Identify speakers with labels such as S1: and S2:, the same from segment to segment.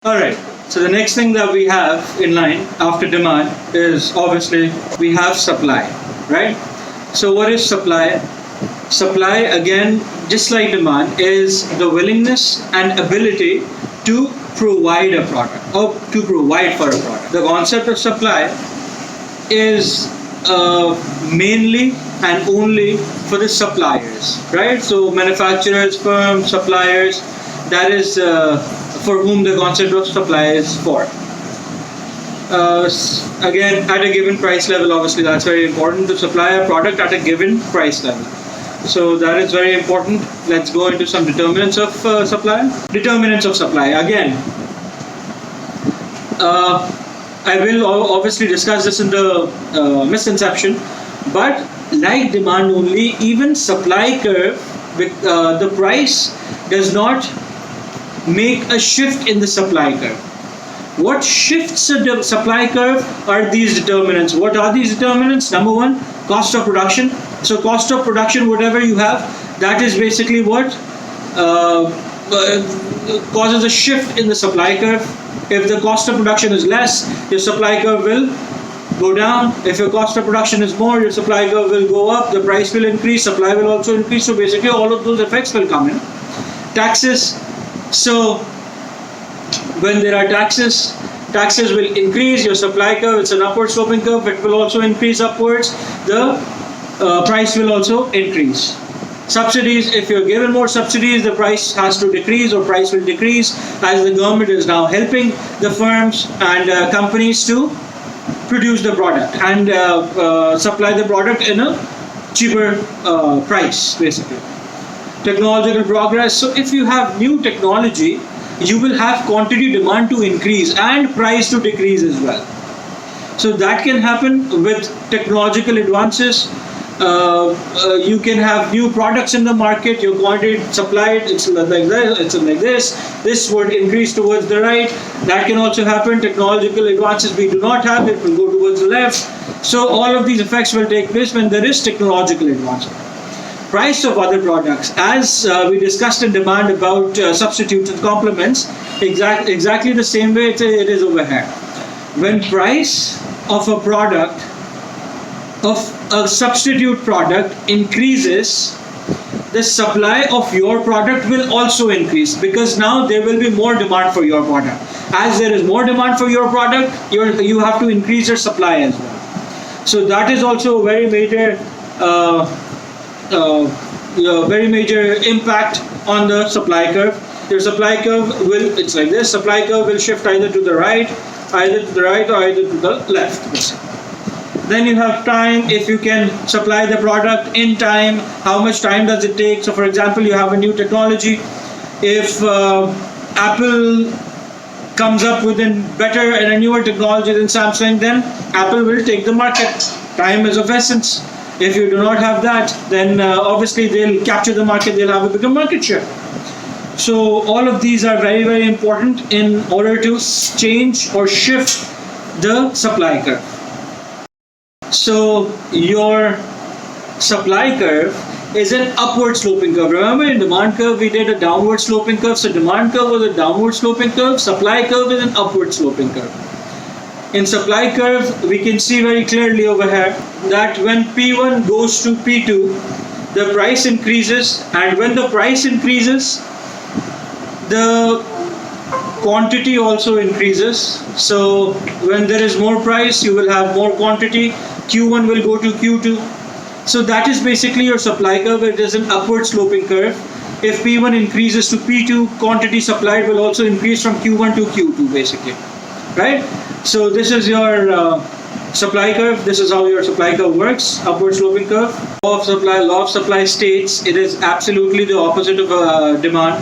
S1: Alright, so the next thing that we have in line after demand is obviously we have supply, right? So what is supply? Supply, again, just like demand, is the willingness and ability to provide a product or to provide for a product. The concept of supply is mainly and only for the suppliers, right? So manufacturers, firms, suppliers, that is for whom the concept of supply is for. Again, at a given price level, obviously that's very important to supply a product at a given price level. So that is very important. Let's go into some determinants of supply. Determinants of supply. Again, I will obviously discuss this in the misconception, but like demand only, even supply curve, the price does not make a shift in the supply curve. What shifts the supply curve are these determinants. What are these determinants? Number one, cost of production. So cost of production, whatever you have, that is basically what causes a shift in the supply curve. If the cost of production is less, your supply curve will go down. If your cost of production is more, your supply curve will go up. The price will increase, supply will also increase. So basically all of those effects will come in. Taxes. So when there are taxes will increase your supply curve. It's an upward sloping curve. It will also increase upwards. The price will also increase. Subsidies, if you're given more subsidies, the price has to decrease or price will decrease, as the government is now helping the firms and companies to produce the product and supply the product in a cheaper price, basically. Technological progress. So if you have new technology, you will have quantity demand to increase and price to decrease as well. So that can happen with technological advances. You can have new products in the market, your quantity supplied, it's like this, it's like this would increase towards the right. That can also happen. Technological advances we do not have, it will go towards the left. So all of these effects will take place when there is technological advancement. Price of other products, as we discussed in demand about substitutes and complements, exactly the same way it is over here. When price of a product, of a substitute product increases, the supply of your product will also increase, because now there will be more demand for your product. As there is more demand for your product, you have to increase your supply as well. So that is also a very major impact on the supply curve. Your supply curve will, it's like this, supply curve will shift either to the right or either to the left. Then you have time. If you can supply the product in time, how much time does it take? So for example, you have a new technology. If Apple comes up with a better and a newer technology than Samsung, then Apple will take the market. Time is of essence. If you do not have that, then obviously they'll capture the market, they'll have a bigger market share. So all of these are very, very important in order to change or shift the supply curve. So your supply curve is an upward sloping curve. Remember, in demand curve we did a downward sloping curve. So demand curve was a downward sloping curve, supply curve is an upward sloping curve. In supply curve, we can see very clearly over here that when P1 goes to P2, the price increases, and when the price increases, the quantity also increases. So when there is more price, you will have more quantity. Q1 will go to Q2. So that is basically your supply curve. It is an upward sloping curve. If P1 increases to P2, quantity supplied will also increase from Q1 to Q2, basically, right? So this is your supply curve. This is how your supply curve works, upward sloping curve. Law of supply states it is absolutely the opposite of demand.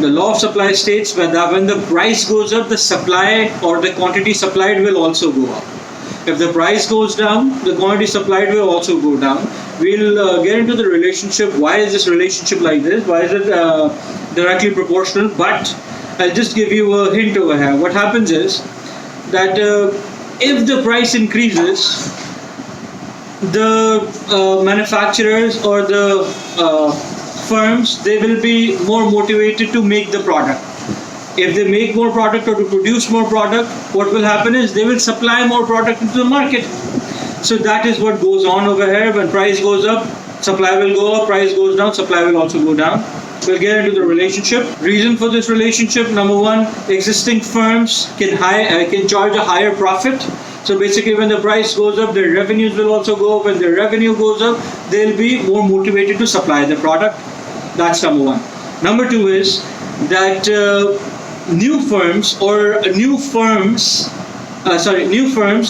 S1: The law of supply states that when the price goes up, the supply or the quantity supplied will also go up. If the price goes down, the quantity supplied will also go down. We'll get into the relationship. Why is this relationship like this? Why is it directly proportional? But I'll just give you a hint over here. What happens is that if the price increases, the manufacturers or the firms, they will be more motivated to make the product. If they make more product or to produce more product, what will happen is they will supply more product into the market. So that is what goes on over here. When price goes up, supply will go up, price goes down, supply will also go down. We'll get into the relationship. Reason for this relationship, number one, existing firms can charge a higher profit. So basically when the price goes up, their revenues will also go up. When their revenue goes up, they'll be more motivated to supply the product. That's number one. Number two is that new firms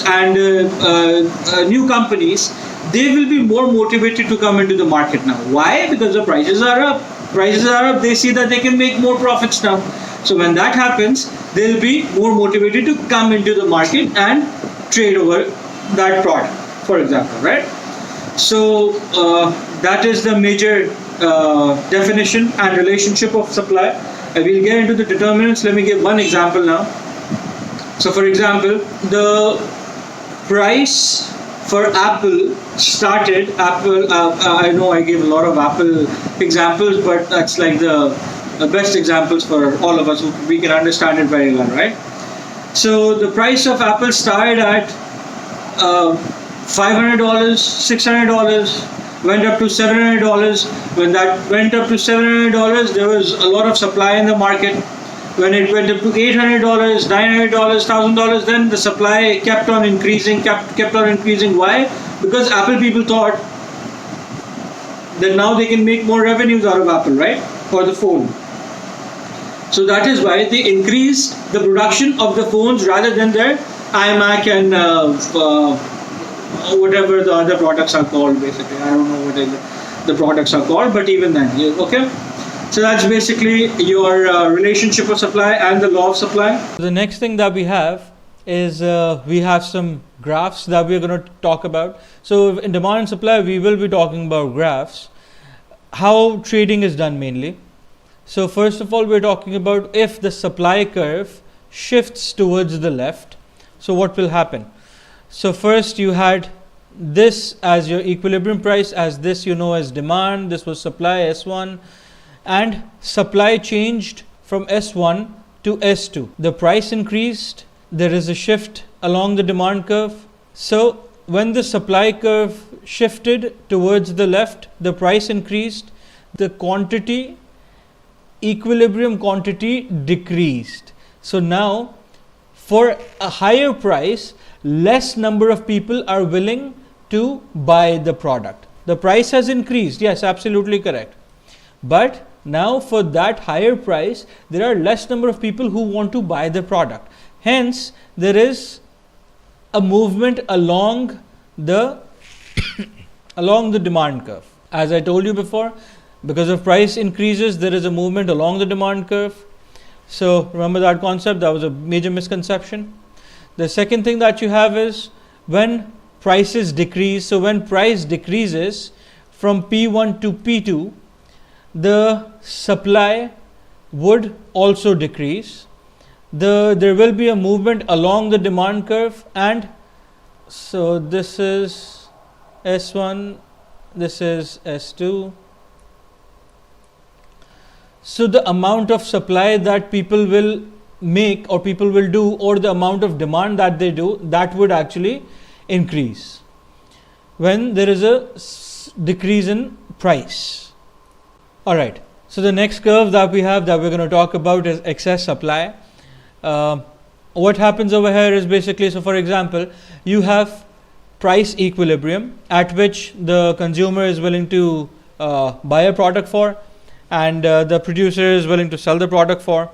S1: and new companies, they will be more motivated to come into the market now. Why? Because the prices are up. They see that they can make more profits now. So when that happens, they'll be more motivated to come into the market and trade over that product, for example, right? So that is the major definition and relationship of supply. We'll get into the determinants. Let me give one example now. So for example, the price for Apple started, I know I gave a lot of Apple examples, but that's like the best examples for all of us. We can understand it very well, right? So the price of Apple started at $500, $600, went up to $700. When that went up to $700, there was a lot of supply in the market. When it went up to $800, $900, $1,000, then the supply kept on increasing. Why? Because Apple people thought that now they can make more revenues out of Apple, right? For the phone. So that is why they increased the production of the phones rather than their iMac and whatever the other products are called. Basically, I don't know what the products are called, but even then, okay. So that's basically your relationship of supply and the law of supply.
S2: The next thing that we have is we have some graphs that we are going to talk about. So in demand and supply, we will be talking about graphs. How trading is done mainly. So first of all, we're talking about if the supply curve shifts towards the left. So what will happen? So first you had this as your equilibrium price, as this you know as demand, this was supply S1, and supply changed from S1 to S2. The price increased, there is a shift along the demand curve. So when the supply curve shifted towards the left, the price increased, the quantity, equilibrium quantity decreased. So now for a higher price, less number of people are willing to buy the product. The price has increased, yes, absolutely correct. But now for that higher price, there are less number of people who want to buy the product. Hence, there is a movement along the along the demand curve. As I told you before, because of price increases, there is a movement along the demand curve. So remember that concept, that was a major misconception. The second thing that you have is when prices decrease. So when price decreases from P1 to P2, the supply would also decrease. There will be a movement along the demand curve, and so this is S1, this is S2. So the amount of supply that people will make or people will do, or the amount of demand that they do, that would actually increase when there is a decrease in price. Alright, so the next curve that we have that we're going to talk about is excess supply. What happens over here is basically, so for example, you have price equilibrium at which the consumer is willing to buy a product for, and the producer is willing to sell the product for.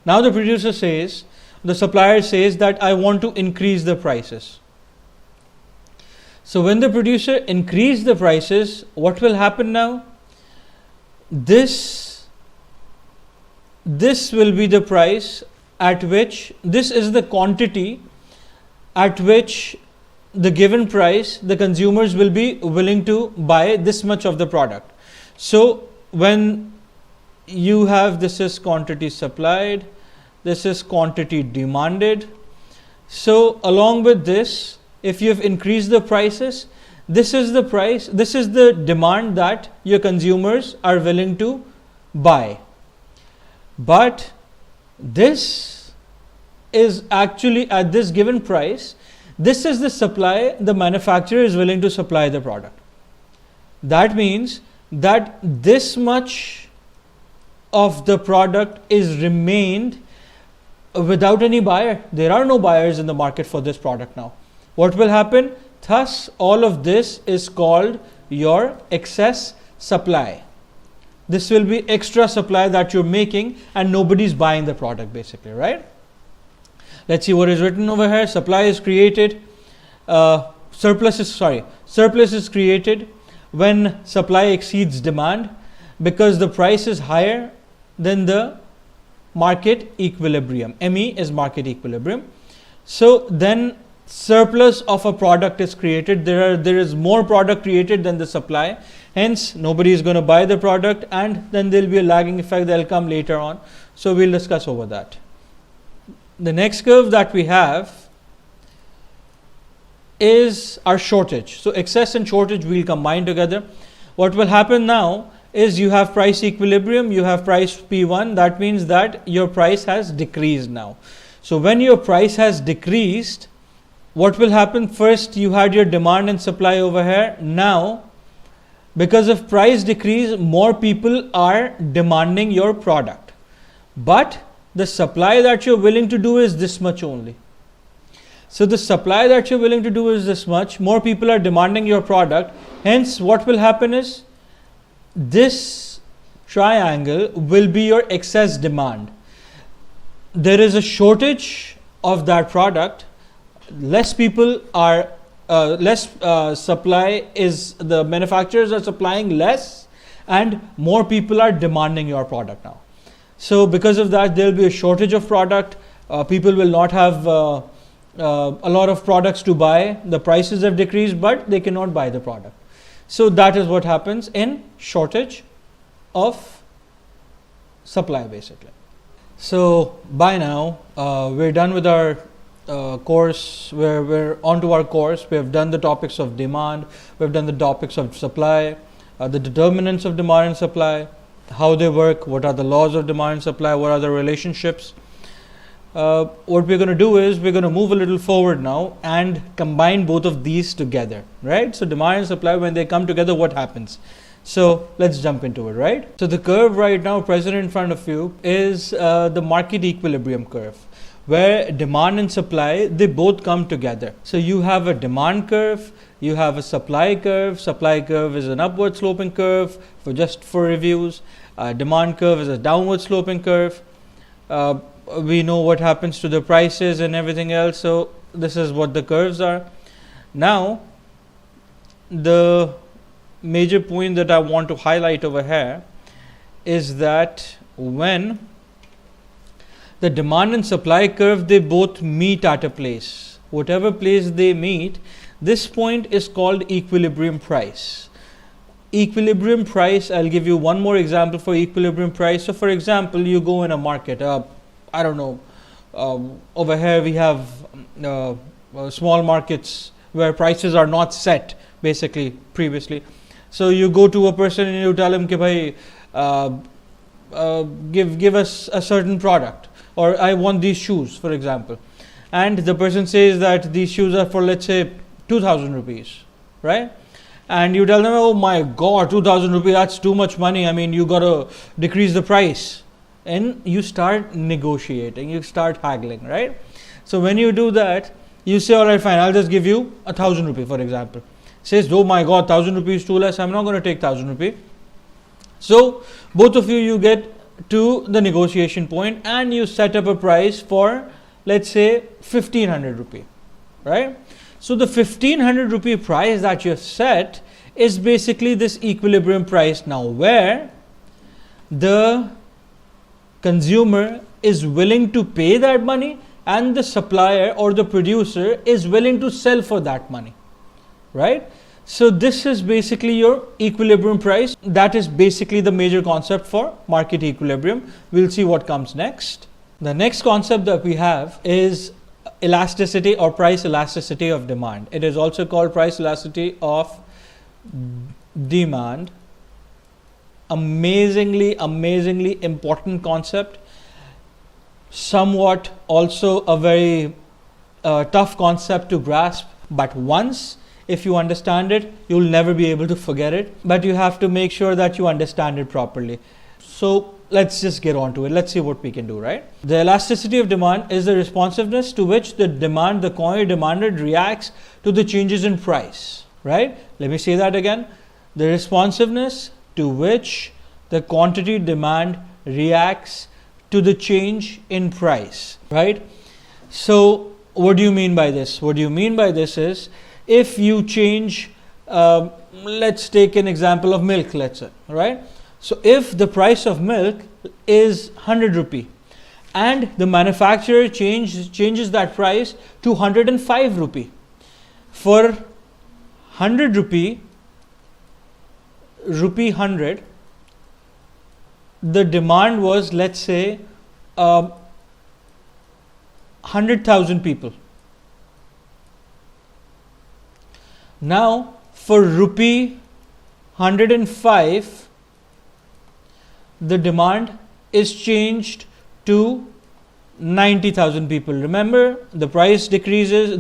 S2: Now the producer says, the supplier says that I want to increase the prices. So when the producer increase the prices, what will happen now? This will be the price at which, this is the quantity at which the given price, the consumers will be willing to buy this much of the product. So when you have, this is quantity supplied, this is quantity demanded. So along with this, if you have increased the prices, this is the price, this is the demand that your consumers are willing to buy. but this is actually at this given price. This is the supply the manufacturer is willing to supply the product. That means that this much of the product is remained without any buyer. There are no buyers in the market for this product now. What will happen? Thus, all of this is called your excess supply. This will be extra supply that you're making and nobody's buying the product basically, right? Let's see what is written over here. Supply is created, surplus is created when supply exceeds demand because the price is higher than the market equilibrium. ME is market equilibrium. So then surplus of a product is created. There is more product created than the supply. Hence, nobody is going to buy the product, and then there will be a lagging effect that will come later on. So we'll discuss over that. The next curve that we have is our shortage. So excess and shortage will combine together. What will happen now is you have price equilibrium, you have price P1. That means that your price has decreased now. So when your price has decreased, what will happen? First, you had your demand and supply over here. Now, because of price decrease, more people are demanding your product. But the supply that you're willing to do is this much only. So the supply that you're willing to do is this much. More people are demanding your product. Hence, what will happen is this triangle will be your excess demand. There is a shortage of that product. Less people are supply is, the manufacturers are supplying less and more people are demanding your product now. So because of that, there will be a shortage of product. People will not have a lot of products to buy. The prices have decreased, but they cannot buy the product. So that is what happens in shortage of supply basically. So by now, we're done with our course. We're on to our course. We have done the topics of demand. We've done the topics of supply, the determinants of demand and supply, how they work, what are the laws of demand and supply, what are the relationships. What we're going to do is we're going to move a little forward now and combine both of these together, right? So demand and supply, when they come together, what happens? So let's jump into it, right? So the curve right now present in front of you is the market equilibrium curve, where demand and supply, they both come together. So you have a demand curve, you have a supply curve. Supply curve is an upward sloping curve for reviews. Demand curve is a downward sloping curve. We know what happens to the prices and everything else. So this is what the curves are. Now, the major point that I want to highlight over here is that when the demand and supply curve, they both meet at a place. Whatever place they meet, this point is called equilibrium price. Equilibrium price, I'll give you one more example for equilibrium price. So for example, you go in a market, I don't know, over here we have small markets where prices are not set basically previously. So you go to a person and you tell him, "Ki bhai, give us a certain product, or I want these shoes," for example. And the person says that these shoes are for, let's say, 2,000 rupees, right? And you tell them, "Oh my God, 2,000 rupees, that's too much money. I mean, you got to decrease the price." And you start negotiating, you start haggling, right? So when you do that, you say, "All right, fine, I'll just give you 1,000 rupees, for example." Says, "Oh my God, 1,000 rupees too less. I'm not going to take 1,000 rupees." So both of you get to the negotiation point and you set up a price for, let's say, 1,500 rupee, right? So the 1,500 rupee price that you set is basically this equilibrium price now, where the consumer is willing to pay that money and the supplier or the producer is willing to sell for that money, right? So this is basically your equilibrium price. That is basically the major concept for market equilibrium. We'll see what comes next. The next concept that we have is elasticity or price elasticity of demand. It is also called price elasticity of demand. Amazingly important concept. somewhat also a very tough concept to grasp, but once if you understand it, you'll never be able to forget it, but you have to make sure that you understand it properly. So let's just get on to it. Let's see what we can do, right? The elasticity of demand is the responsiveness to which the quantity demanded reacts to the changes in price, right? Let me say that again. The responsiveness to which the quantity demand reacts to the change in price, right? So what do you mean by this? What do you mean by this is, if you change, let's take an example of milk, let's say, right? So if the price of milk is 100 rupee and the manufacturer changes that price to 105 rupee, for 100 rupee 100, the demand was, let's say, 100,000 people. Now for rupee 105, the demand is changed to 90,000 people. Remember, the price increases,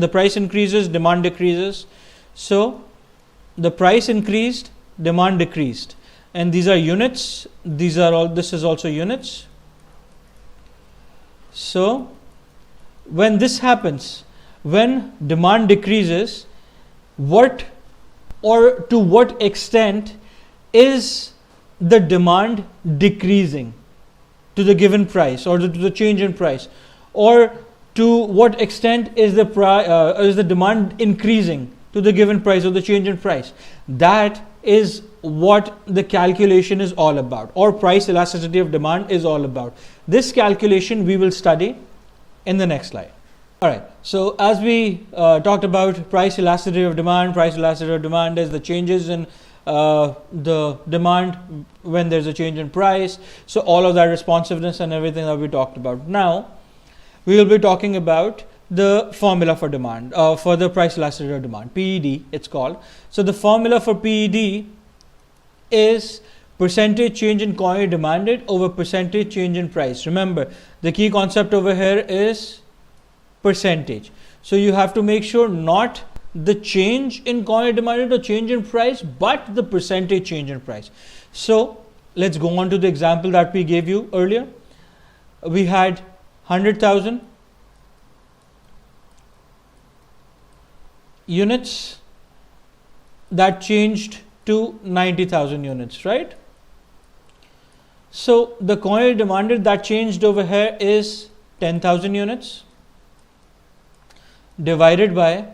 S2: demand decreases. So the price increased, demand decreased, and these are units. This is also units. So when this happens, when demand decreases, to what extent is the demand decreasing to the given price, or to the change in price, or to what extent is the demand increasing to the given price or the change in price? That is what the calculation is all about, or price elasticity of demand is all about. This calculation we will study in the next slide. Alright, so as we talked about price elasticity of demand is the changes in the demand when there's a change in price. So all of that responsiveness and everything that we talked about. Now we will be talking about the formula for demand, for the price elasticity of demand, PED it's called. So the formula for PED is percentage change in quantity demanded over percentage change in price. Remember, the key concept over here is percentage. So you have to make sure not the change in quantity demanded or change in price, but the percentage change in price. So let's go on to the example that we gave you earlier. We had 100,000 units that changed to 90,000 units, right? So the quantity demanded that changed over here is 10,000 units divided by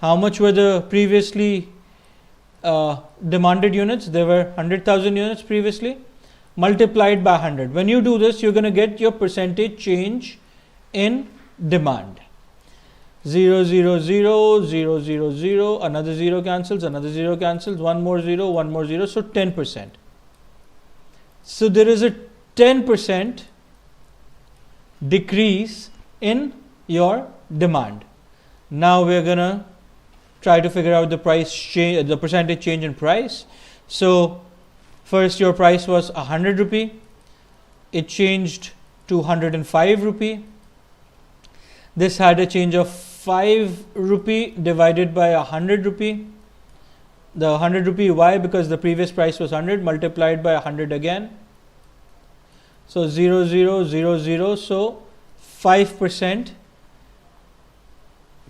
S2: how much were the previously demanded units. There were 100,000 units previously, multiplied by 100. When you do this, you're going to get your percentage change in demand. 0, 0, 0, 0, 0, 0, another 0 cancels, another 0 cancels, one more 0, one more 0, so 10%. So there is a 10% decrease in your demand. Now we're going to try to figure out the price change, the percentage change in price. So first your price was 100 rupee, it changed to 105 rupee. This had a change of 5 rupee divided by 100 rupee. The 100 rupee, why? Because the previous price was 100 multiplied by 100 again. So 0, 0, 0, 0, so 5%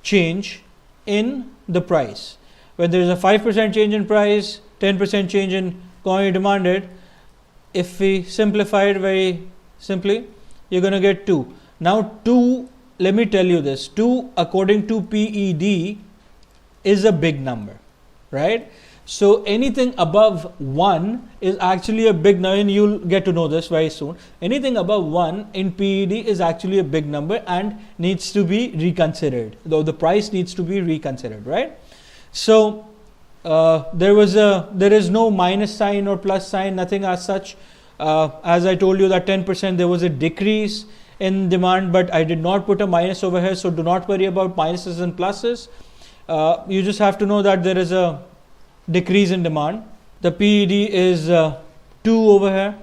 S2: change in the price. When there is a 5% change in price, 10% change in quantity demanded, if we simplify it very simply, you're going to get 2. Now 2, let me tell you this, 2 according to PED is a big number, right? So anything above 1 is actually a big number, and you'll get to know this very soon. Anything above 1 in PED is actually a big number and needs to be reconsidered, though the price needs to be reconsidered, right? So there is no minus sign or plus sign, nothing as such. As I told you that 10% there was a decrease in demand, but I did not put a minus over here, so do not worry about minuses and pluses. You just have to know that there is a decrease in demand. The PED is 2 over here.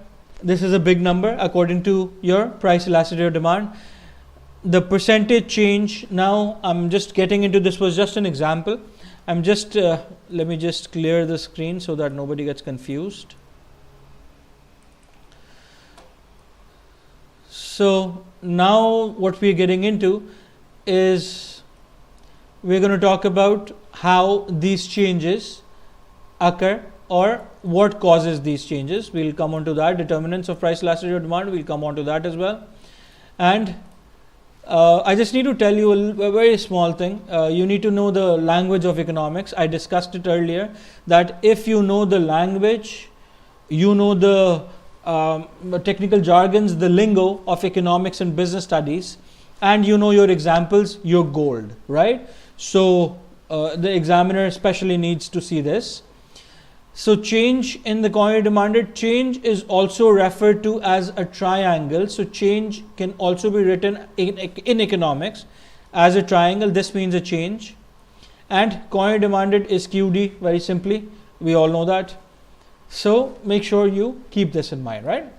S2: This is a big number according to your price elasticity of demand. the percentage change. Now I'm just getting into this, was just an example. I'm just let me just clear the screen so that nobody gets confused. So now what we're getting into is we're going to talk about how these changes occur or what causes these changes. We'll come on to that. Determinants of price elasticity of demand, we'll come on to that as well. And I just need to tell you a very small thing. You need to know the language of economics. I discussed it earlier that if you know the language, you know the technical jargons, the lingo of economics and business studies, and you know your examples, you're gold, right? So the examiner especially needs to see this. So change in the quantity demanded, change is also referred to as a triangle. So change can also be written in economics as a triangle. This means a change. And quantity demanded is QD, very simply. We all know that. So make sure you keep this in mind, right?